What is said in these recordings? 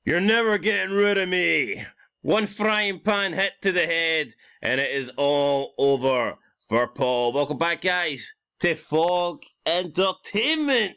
You're never getting rid of me. One frying pan hit to the head, and it is all over for Paul. Welcome back, guys, to Fog Entertainment.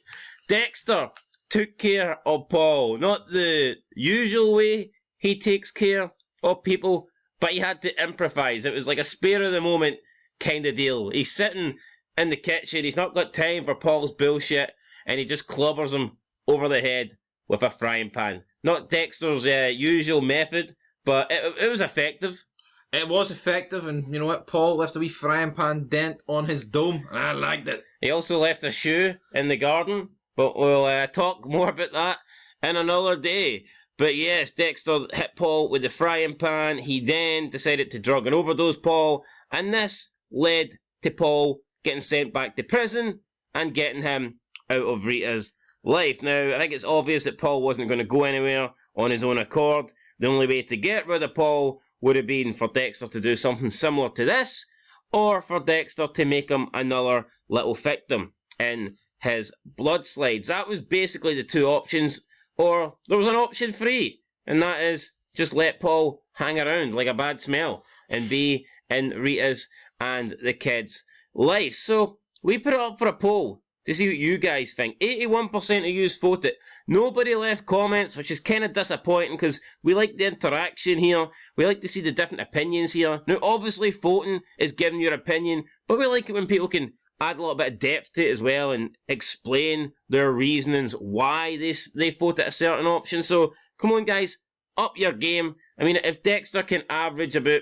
Dexter took care of Paul. Not the usual way he takes care of people, but he had to improvise. It was like a spare of the moment kind of deal. He's sitting in the kitchen, he's not got time for Paul's bullshit, and he just clobbers him over the head with a frying pan. Not Dexter's usual method, but it was effective. It was effective, and you know what? Paul left a wee frying pan dent on his dome, and I liked it. He also left a shoe in the garden, but we'll talk more about that in another day. But yes, Dexter hit Paul with the frying pan. He then decided to drug and overdose Paul, and this led to Paul getting sent back to prison and getting him out of Rita'S life. Now, I think it's obvious that Paul wasn't going to go anywhere on his own accord. The only way to get rid of Paul would have been for Dexter to do something similar to this, or for Dexter to make him another little victim in his blood slides. That was basically the two options, or there was an option 3, and that is just let Paul hang around like a bad smell and be in Rita'S and the kids' life. So we put it up for a poll to see what you guys think. 81% of you voted. Nobody left comments, which is kind of disappointing because we like the interaction here. We like to see the different opinions here. Now, obviously, voting is giving your opinion, but we like it when people can add a little bit of depth to it as well and explain their reasonings why they voted a certain option. So, come on, guys, up your game. I mean, if Dexter can average about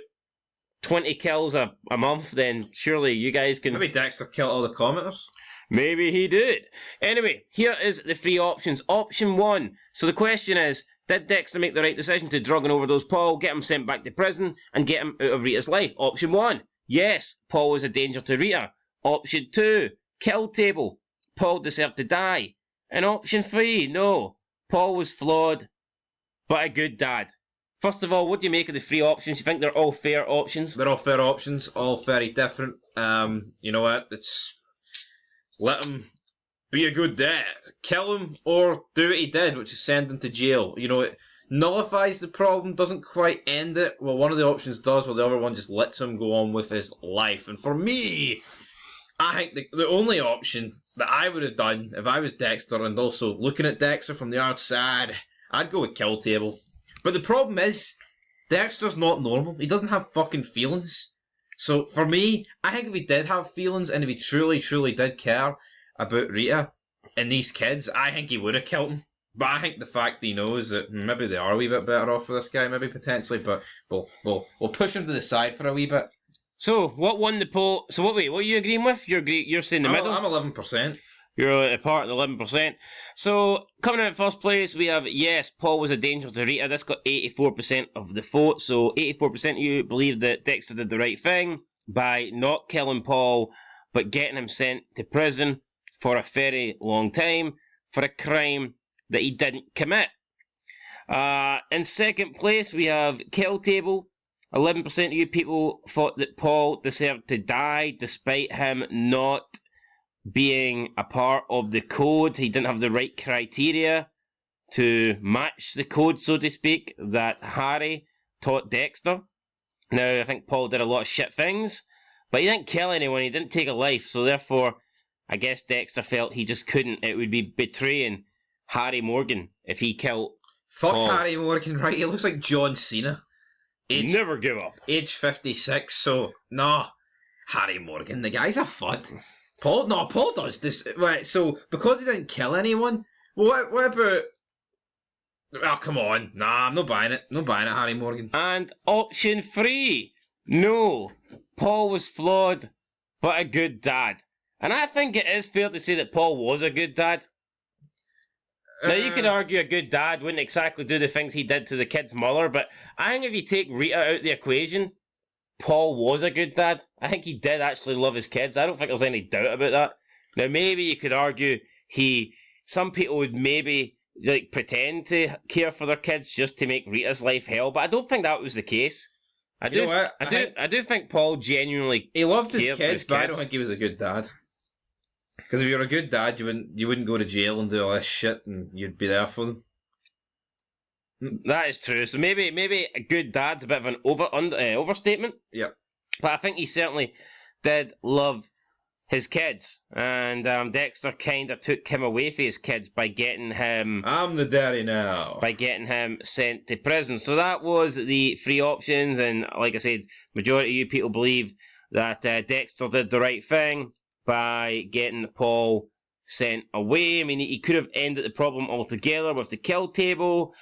20 kills a month, then surely you guys can... Maybe Dexter killed all the commenters. Maybe he did. Anyway, here is the 3 options. Option 1. So the question is, did Dexter make the right decision to drug and overdose Paul, get him sent back to prison, and get him out of Rita'S life? Option 1. Yes, Paul was a danger to Rita. Option 2. Kill table. Paul deserved to die. And option 3. No. Paul was flawed, but a good dad. First of all, what do you make of the 3 options? You think they're all fair options? They're all fair options, all very different. You know what? It's... let him be a good dad. Kill him or do what he did, which is send him to jail. You know, it nullifies the problem, doesn't quite end it. Well, one of the options does, while the other one just lets him go on with his life. And for me, I think the only option that I would have done if I was Dexter, and also looking at Dexter from the outside, I'd go with kill table. But the problem is, Dexter's not normal. He doesn't have fucking feelings. So, for me, I think if he did have feelings, and if he truly, truly did care about Rita and these kids, I think he would have killed him. But I think the fact that he knows that maybe they are a wee bit better off for this guy, maybe potentially, but we'll push him to the side for a wee bit. So, what won the poll? So, what are you agreeing with? You're saying the middle? I'm 11%. You're a part of the 11%. So, coming in at first place, we have, yes, Paul was a danger to Rita. This got 84% of the vote. So, 84% of you believe that Dexter did the right thing by not killing Paul, but getting him sent to prison for a very long time for a crime that he didn't commit. In second place, we have Kill Table. 11% of you people thought that Paul deserved to die despite him not being a part of the code. He didn't have the right criteria to match the code, so to speak, that Harry taught Dexter. Now, I think Paul did a lot of shit things, but he didn't kill anyone, he didn't take a life, so therefore, I guess Dexter felt he just couldn't. It would be betraying Harry Morgan if he killed Paul. Harry Morgan, right? He looks like John Cena. Never give up. Age 56, so, nah. Harry Morgan, the guy's a fud. Paul does this. Right, so, because he didn't kill anyone, what about... Oh, come on. Nah, I'm not buying it. Not buying it, Harry Morgan. And option 3. No. Paul was flawed, but a good dad. And I think it is fair to say that Paul was a good dad. Now, you could argue a good dad wouldn't exactly do the things he did to the kid's mother, but I think if you take Rita out the equation, Paul was a good dad. I think he did actually love his kids. I don't think there's any doubt about that. Now, maybe you could argue some people would maybe like pretend to care for their kids just to make Rita's life hell, but I don't think that was the case. I do think Paul genuinely he loved his kids, but I don't think he was a good dad. Because if you're a good dad, you wouldn't go to jail and do all this shit, and you'd be there for them. That is true. So maybe a good dad's a bit of an overstatement. Yep. But I think he certainly did love his kids, and Dexter kind of took him away from his kids by getting him. I'm the daddy now. By getting him sent to prison. So that was the three options, and like I said, majority of you people believe that Dexter did the right thing by getting Paul sent away. I mean, he could have ended the problem altogether with the kill table.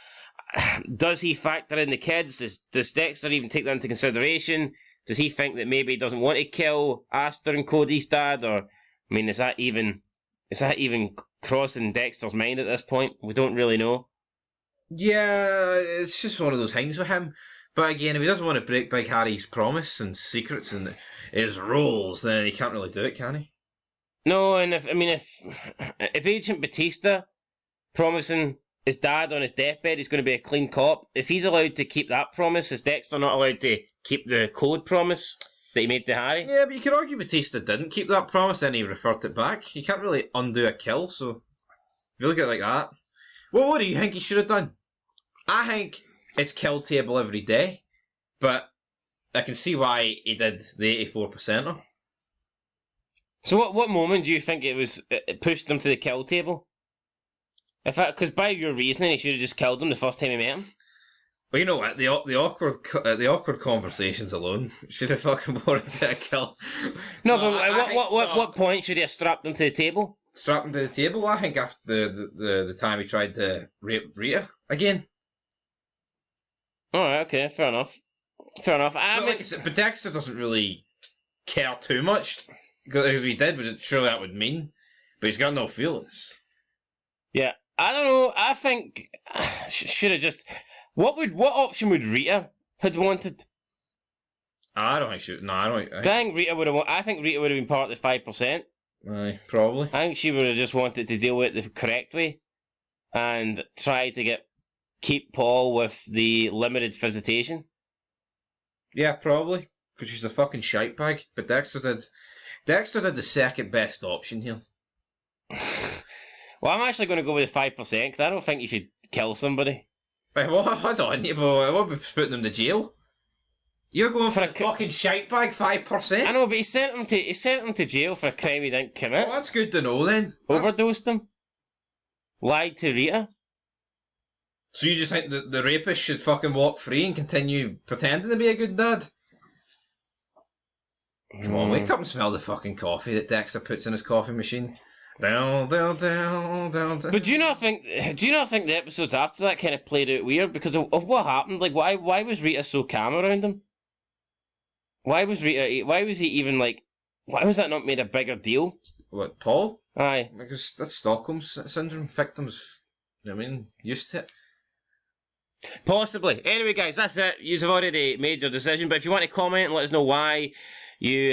Does he factor in the kids? Does Dexter even take that into consideration? Does he think that maybe he doesn't want to kill Aster and Cody's dad? Or, I mean, is that even crossing Dexter's mind at this point? We don't really know. Yeah, it's just one of those things with him. But again, if he doesn't want to break Big Harry's promise and secrets and his rules, then he can't really do it, can he? No, and if Agent Batista promising his dad on his deathbed he's going to be a clean cop, if he's allowed to keep that promise, is Dexter not allowed to keep the code promise that he made to Harry? Yeah, but you could argue Batista didn't keep that promise and he referred it back. You can't really undo a kill, so if you look at it like that. Well, what do you think he should have done? I think it's kill table every day, but I can see why he did the 84%er. So what moment do you think it pushed him to the kill table? Because by your reasoning, he should have just killed him the first time he met him. Well, you know what? The awkward conversations alone should have fucking warranted a kill. No, but what point should he have strapped him to the table? Strapped him to the table? I think after the time he tried to rape Rita again. Alright, okay, fair enough. Like I said, but Dexter doesn't really care too much. Because if he did, surely that would mean. But he's got no feelings. Yeah, I don't know. I think should have just. What option would Rita had wanted? I don't think she. No, I don't. I think Rita would have. I think Rita would have been part of the 5%. Aye, probably. I think she would have just wanted to deal with it the correct way, and try to keep Paul with the limited visitation. Yeah, probably. Because she's a fucking shite bag. But Dexter did the second best option here. Well, I'm actually going to go with the 5% because I don't think you should kill somebody. Wait, what? Hold on, what about putting them to jail? You're going for a fucking shite bag 5%? I know, but he sent him to jail for a crime he didn't commit. Well, that's good to know then. Overdosed him. Lied to Rita. So you just think that the rapist should fucking walk free and continue pretending to be a good dad? Come on, wake up and smell the fucking coffee that Dexter puts in his coffee machine. Down. But do you not think the episodes after that kind of played out weird because of what happened? Like, why was Rita so calm around him? Why was he even like? Why was that not made a bigger deal? What, Paul? Aye. Because that's Stockholm syndrome. Victims, you know what I mean, used to it. Possibly. Anyway, guys, that's it. You've already made your decision, but if you want to comment and let us know why you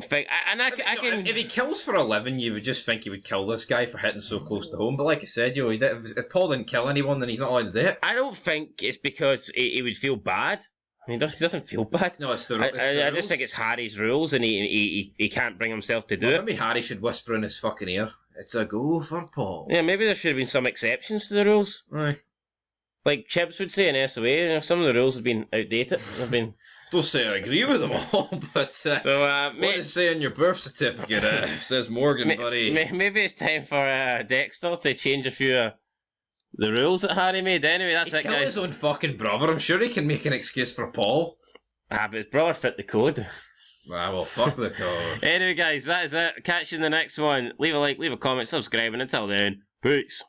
think, and I can. If he kills for a living, you would just think he would kill this guy for hitting so close to home. But like I said, if Paul didn't kill anyone, then he's not allowed to do it. I don't think it's because he would feel bad. I mean, he doesn't feel bad. No, it's the I just think it's Harry's rules, and he can't bring himself to do it. Maybe Harry should whisper in his fucking ear, "It's a go for Paul." Yeah, maybe there should have been some exceptions to the rules. Right. Like Chips would say in SOA, some of the rules have been outdated. Don't say I agree with them all, but what does it say on your birth certificate? Says Morgan, buddy. Maybe it's time for Dexter to change a few of the rules that Harry made. Anyway, that's it, guys. He killed his own fucking brother. I'm sure he can make an excuse for Paul. But his brother fit the code. Well, fuck the code. Anyway, guys, that is it. Catch you in the next one. Leave a like, leave a comment, subscribe, and until then, peace.